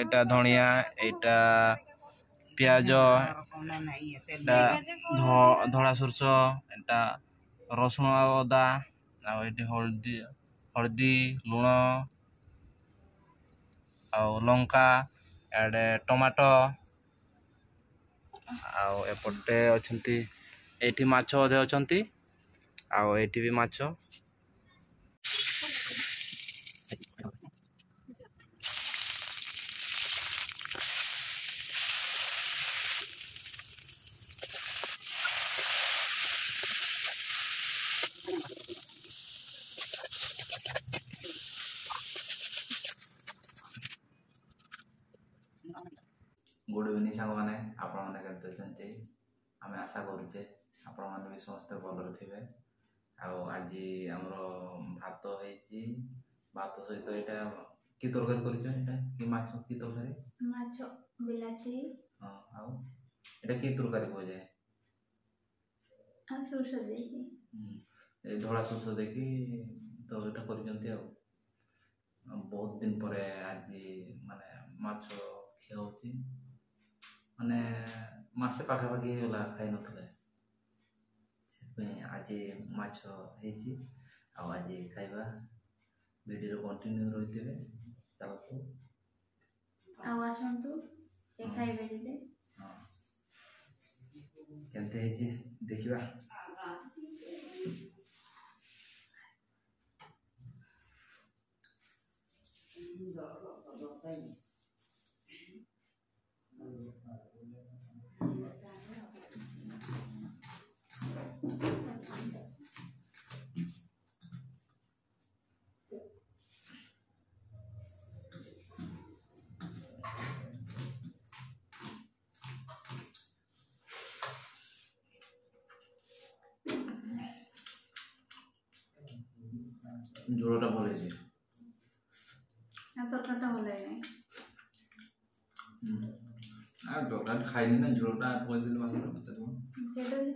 এটা ধনিয়া, এটা পিঁয়াজ, এটা ଧଳା ସୋରିଷ, এটা ରସୁଣ ଆଉ ଅଦା, ଆଉ ଏଠି ହଳଦୀ ଲୁଣ ଆଉ ଲଙ୍କା, ଏଆଡ଼େ ଟମାଟୋ, ଆଉ ଏପଟେ ଅଛନ୍ତି, ଏଇଠି ମାଛ ଅଧେ ଅଛନ୍ତି, ଆଉ ଏଇଠି ବି ମାଛ। ଗୁଡ୍ ଇଭିନିଂ ସାଙ୍ଗମାନେ, ଆପଣମାନେ କେମିତି ଅଛନ୍ତି? ଆମେ ଆଶା କରୁଛେ ଆପଣମାନେ ବି ସମସ୍ତେ ଭଲରେ ଥିବେ। ଆଉ ଆଜି ଆମର ଭାତ ହେଇଛି, ଭାତ ସହିତ ଏଇଟା କି ତରକାରୀ କରିଛ? ଏଇଟା କି ମାଛ କି ତରକାରୀ? ମାଛ ବିଲାତି। ହଁ, ଆଉ ଏଇଟା କି ତରକାରୀ କୁହାଯାଏ? ଆଉ ସୋରିଷ ଦେଇକି। ଏଇ ଧଳା ସୋରିଷ ଦେଇକି ତରକାରୀଟା କରିଛନ୍ତି। ଆଉ ବହୁତ ଦିନ ପରେ ଆଜି ମାନେ ମାଛ ଖିଆ ହେଉଛି, ମାନେ ମାସେ ପାଖାପାଖି ହେଇଗଲା ଖାଇନଥିଲେ, ସେଥିପାଇଁ ଆଜି ମାଛ ହେଇଛି। ଆଉ ଆଜି ଖାଇବା, ଭିଡ଼ିଓ କଣ୍ଟିନ୍ୟୁ ରହିଥିବେ ତାକୁ। ଆଉ ଆସନ୍ତୁ ଖାଇବେ ଦିଦି। ହଁ, କେମିତି ହେଇଛି ଦେଖିବା। ଝୋଳଟା ଭଲ ହେଇଛି। ତରକାରୀଟା ଭଲ ହେଇନାହିଁ। ଆଉ ତରକାରୀ ଖାଇନି ନା, ଝୋଳଟା କହିଦେଲି ମାତ୍ର ତରକାରୀ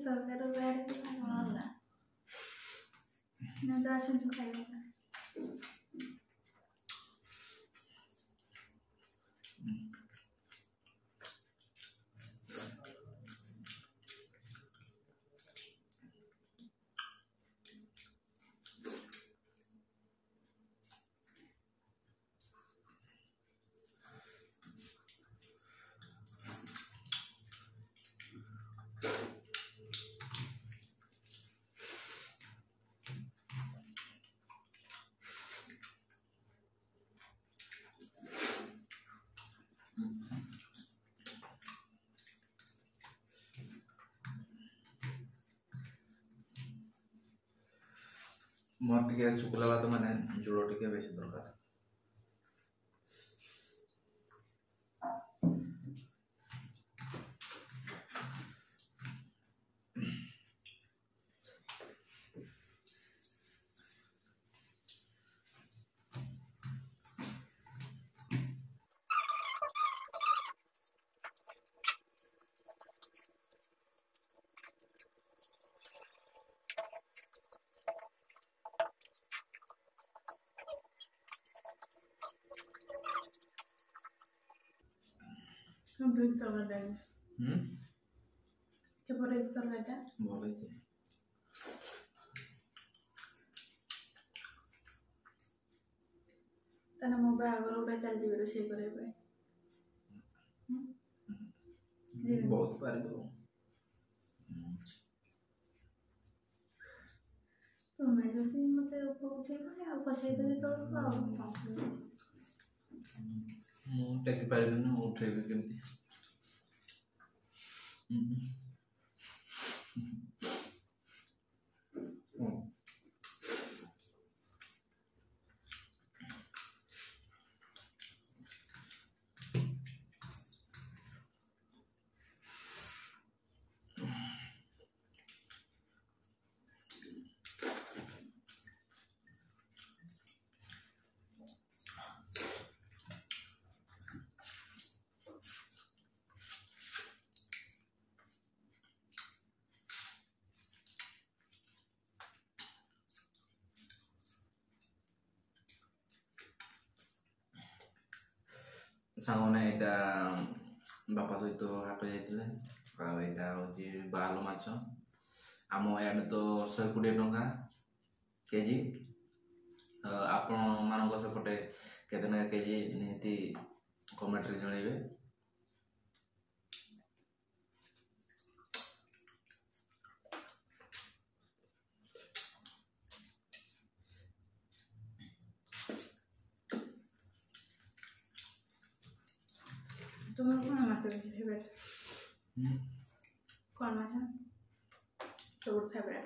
ଅଲଗା ନା, ତ ଆସନ୍ତୁ ଖାଇବା। ମୋର ଟିକେ ଶୁଖିଲା ଭାତ ମାନେ ଝୋଳ ଟିକେ ବେଶୀ ଦରକାର। କେପରି ତରକାରୀଟା ଭଲ ହେଇଛି। ତାହେଲେ ମୋ ବାହାଘର ଗୋଟେ ଚାଲିଯିବେ ରୋଷେଇ କରିବା ପାଇଁ। ବହୁତ ପାରିବ। ତୁମେ ଯଦି ମତେ ଉପରକୁ ଉଠେଇବନି ଆଉ ଖସେଇଦେବି ତଳକୁ ଆଉ ମୁଁ ଟେକି ପାରିବିନି, ଉଠେଇବି କେମିତି? ସାଙ୍ଗମାନେ ଏଇଟା ବାପା ସହିତ ହାଟ ଯାଇଥିଲେ ଆଉ ଏଇଟା ହେଉଛି ବାଲ ମାଛ ଆମ ଇଆଡ଼େ ତ 120 ଟଙ୍କା କେଜି ଆପଣମାନଙ୍କ ସେପଟେ କେତେ ଟଙ୍କା କେଜି ନିହାତି କମେଣ୍ଟରେ ଜଣାଇବେ। तुम्हें कौन माछ बेसी फेवरेट कौन माछ तो फेवरेट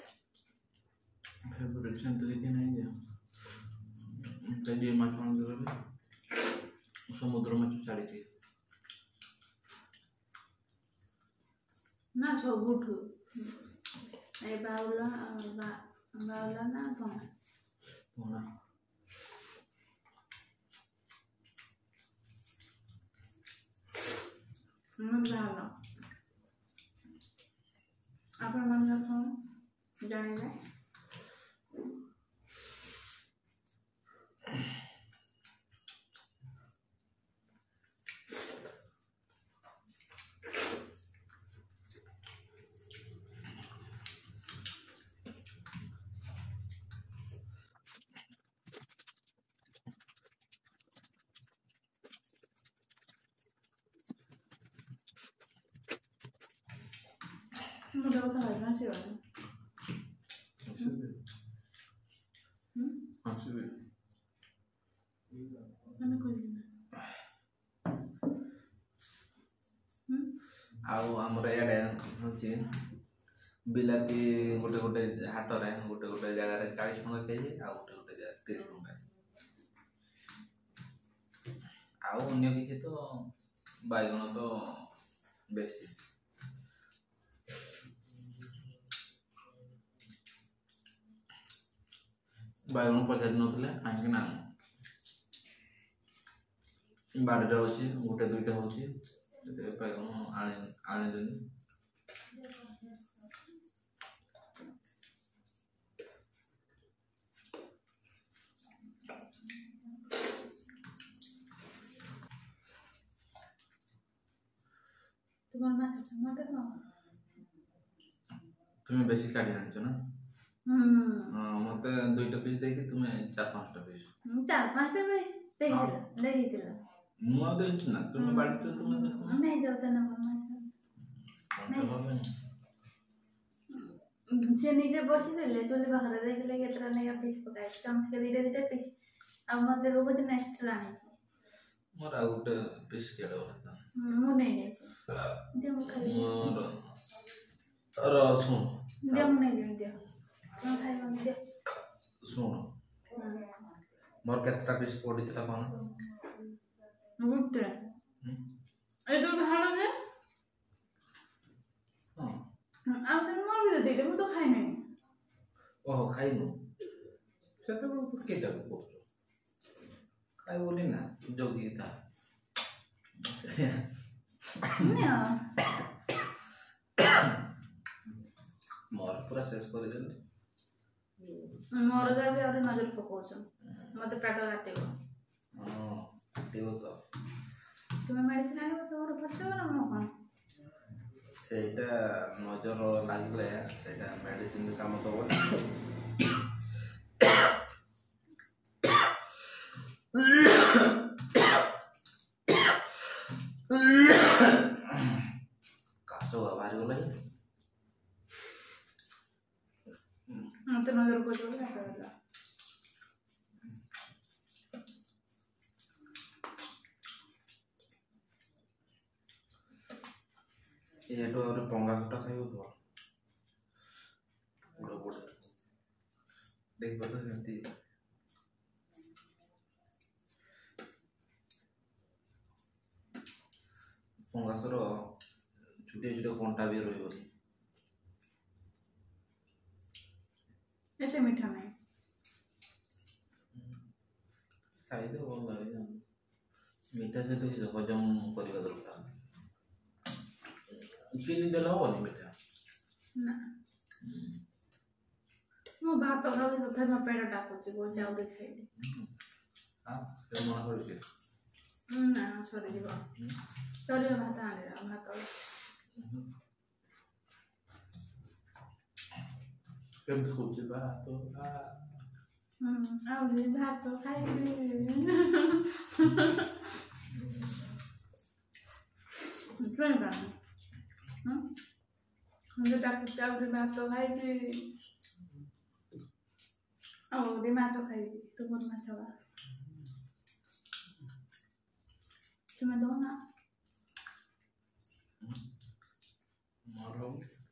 फेवरेट सेमती କିଛି ନାହିଁ ଯେ ମାଛ ମାନଙ୍କର ସମୁଦ୍ର ମାଛ ଛାଡ଼ିଛି ନା ସବୁଠୁ ଏ ବାଉଲା ବାଉଲା ନା କଣ ପଣା ବାଉଲା ଆପଣମାନଙ୍କ କଣ ଜାଣିବେ मुझे तो हलवा से वाला मैंने कोई ଆଉ ଆମର ଇଆଡ଼େ ହେଉଛି ବିଲାତି ଗୋଟେ ଗୋଟେ ହାଟରେ ଗୋଟେ ଗୋଟେ ଜାଗାରେ 40 ଟଙ୍କା କେଜି ଆଉ ଗୋଟେ ଗୋଟେ ଜାଗାରେ 30 ଟଙ୍କା ଆଉ ଅନ୍ୟ କିଛି ତ ବାଇଗଣ ତ ବେଶୀ ବାଇଗଣ ପଚାରି ନଥିଲେ କାହିଁକି ନା ବାଡ଼ିରେ ଅଛି ଗୋଟେ ଦୁଇଟା ହେଉଛି ସେଥିପାଇଁ ବାଇଗଣ ଆଣିଲେନି तुम्हारा माछ मत कहो तुम बेसी काढ़ी आनिଛ ना मत 2टा पीस देकी तुम 4-5टा पीस 4-5टा पीस ଦେଇଥିଲା ମୁଁ ଆଉ ଦେଇଛି ନା ତୁମେ ବାଡ଼ି ତୁମେ नहीं जाता ना से निजे बसी देले चोली बाहर देखले केतरा नेगा पीस पकाई चमके धीरे धीरे पीस अब मते वो कुछ नेक्स्ट लानी मोर आ गुटे पीस केडो मु नहीं नहीं दे मु खाई मोर रसुन दे मु नहीं दे मु खाई मु दे सुन मोर केतरा पीस पडितला कोन गुटे ए तो भालो जे हां अब तो मोर भी दे मु तो खाई नहीं ओहो खाइनु सेते केटा को खाई बोली ना जोगी था मोर पूरा शेष कर देले मोर का भी और नजर पकोछ मते पेट काटेबो हां देव तो तुम्हें मेडिसिन आने तो और खर्च हो ना मो कोन सेटा नजर लागले सेटा मेडिसिन काम तो बोल कासो बाहर गला मते नजर को जो ना एटो और पंगा कटा खाइबो तो बड़ बड़ देख बतो जंती पंगासर छुटे छुटे कंटा भी रहइबो एते मीठा नहीं खाई दे भल लागे मीठा से तो किछ हजम करबा दरकार चीनी देला होनी मीठा ना मो भात खाली तो थाई पेट डाकुची गो चाउरी खाइली हां ते मना करछि ନା ସରିଯିବ ସରିବ ଭାତ ଆଣିଦେବା ଭାତ କେମିତି କହୁଛି ବା ତ ଆଉ ଭାତ ଖାଇବି ଚାକୁଚି ଆହୁରି ଭାତ ଖାଇବି ଆହୁରି ମାଛ ଖାଇବି ତୁ ମୋର ମାଛ ବା ତୁମେ ଦଉନା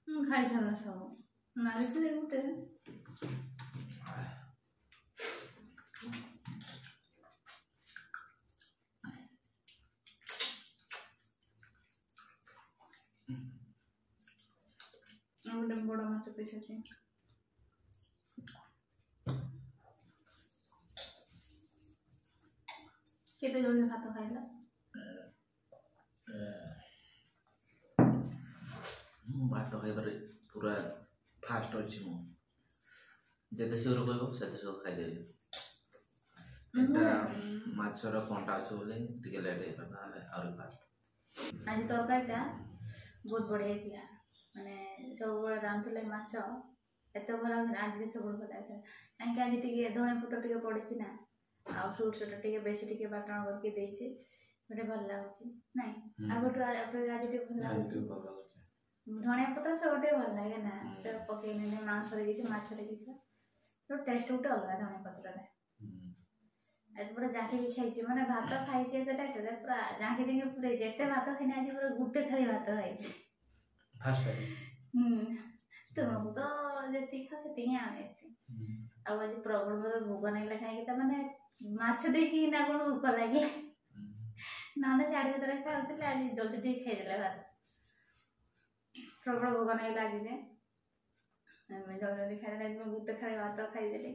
ମୁଁ ଖାଇସାରିଲା ସବୁ ମାରିଥିଲି ଗୋଟେ ଗୋଟେ ବଡ଼ ମାଛ ପିସ୍ ଅଛି କେତେ ଜଲ୍ଦି ଭାତ ଖାଇଲା ମୁଁ ଭାତ ଖାଇବାରେ ପୁରା ଫାଷ୍ଟ ଅଛି ମୁଁ ଯେତେ ଶୀଘ୍ର କହିବ ସେତେ ଶୀଘ୍ର ଖାଇଦେବି ଏଇଟା ମାଛର କଣ୍ଟା ଅଛି ବୋଲି ଟିକେ ଲେଟ୍ ହେଇଗଲା ନହେଲେ ଆହୁରି ଫାଷ୍ଟ ଆଜି ତରକାରୀଟା ବହୁତ ବଢ଼ିଆ ହେଇଥିଲା ମାନେ ସବୁବେଳେ ରାନ୍ଧୁଥିଲେ ମାଛ ଏତେ ଭଲ ଲାଗୁଥିଲା ଆଜି ସବୁବେଳେ ଭଲ ଲାଗିଥିଲା କାହିଁକି ଆଜି ଟିକେ ଧଣିଆ ପତ୍ର ଟିକେ ପଡ଼ିଛି ନା ଆଉ ସୋରିଷଟା ଟିକେ ବେଶୀ ଟିକେ ବାଟଣ କରିକି ଦେଇଛି ଗୋଟେ ଭଲ ଲାଗୁଛି ନାଇଁ ଆଉ ଗୋଟେ ଆଜି ଟିକେ ଭଲ ଲାଗୁଛି ଧଣିଆ ପତ୍ର ସବୁ ଟିକେ ଭଲ ଲାଗେ ନା ପକେଇନି ମାଂସରେ କିଛି ମାଛରେ କିଛି ଟେଷ୍ଟ ଗୋଟେ ଅଲଗା ଧଣିଆ ପତ୍ରରେ ଆଜି ପୁରା ଜାଙ୍କିକି ଖାଇଛି ମାନେ ଭାତ ଖାଇଛି ଏତେ ଟାଇଟରେ ପୁରା ଜାଙ୍କି ଜାଙ୍କି ପୁରେଇଛି ଏତେ ଭାତ ଖାଇନି ଆଜି ପୁରା ଗୋଟେ ଥାଳି ଭାତ ଖାଇଛି ତୁମକୁ ତ ଯେତିକି ଖାଅ ସେତିକି ଆମେ ଆଉ ଆଜି ପ୍ରବଳ ପ୍ରବଳ ଭୋକ ନାଗିଲା ଖାଇକି ତାମାନେ ମାଛ ଦେଇକି ନା କ'ଣ ଭୋକ ଲାଗେ ନହେଲେ ସାଢ଼େ କେତେବେଳେ ଖାଉଥିଲେ ଆଜି ଜଲ୍ଦି ଟିକେ ଖାଇଦେଲେ ଭାତ ପ୍ରବଳ ଭୋକ ନାଗିଲା ଆଜି ଯେ ଜଲ୍ଦି ଜଲ୍ଦି ଖାଇଦେଲେ ଗୋଟେ ଥାଳି ଭାତ ଖାଇଦେଲି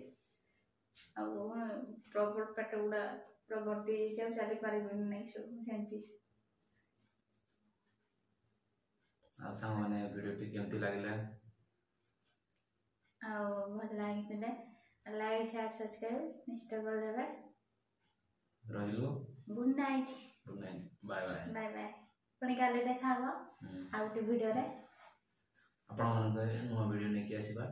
ଆଉ ପ୍ରବଳ ପେଟ ଗୁଡ଼ା ପୁରା ଭର୍ତ୍ତି ହେଇଯାଇଛି ଆଉ ଚାଲିପାରିବିନି ନାହିଁ ସବୁ ସେମିତି ଆଉ ସାଙ୍ଗମାନେ ଭିଡ଼ିଓଟି କେମିତି ଲାଗିଲା ଆଉ ଭଲ ଲାଗିଥିଲେ ଲାଇକ୍ ସେୟାର ସବସ୍କ୍ରାଇବ୍ ନିଶ୍ଚୟ କରିଦେବେ ରହିଲୁ good night bye bye bye bye ପୁଣି କାଲି ଦେଖା ହବ ଆଉ ଗୋଟେ ଭିଡ଼ିଓରେ ଆପଣମାନଙ୍କ ନୂଆ ଭିଡ଼ିଓ ନେଇକି ଆସିବା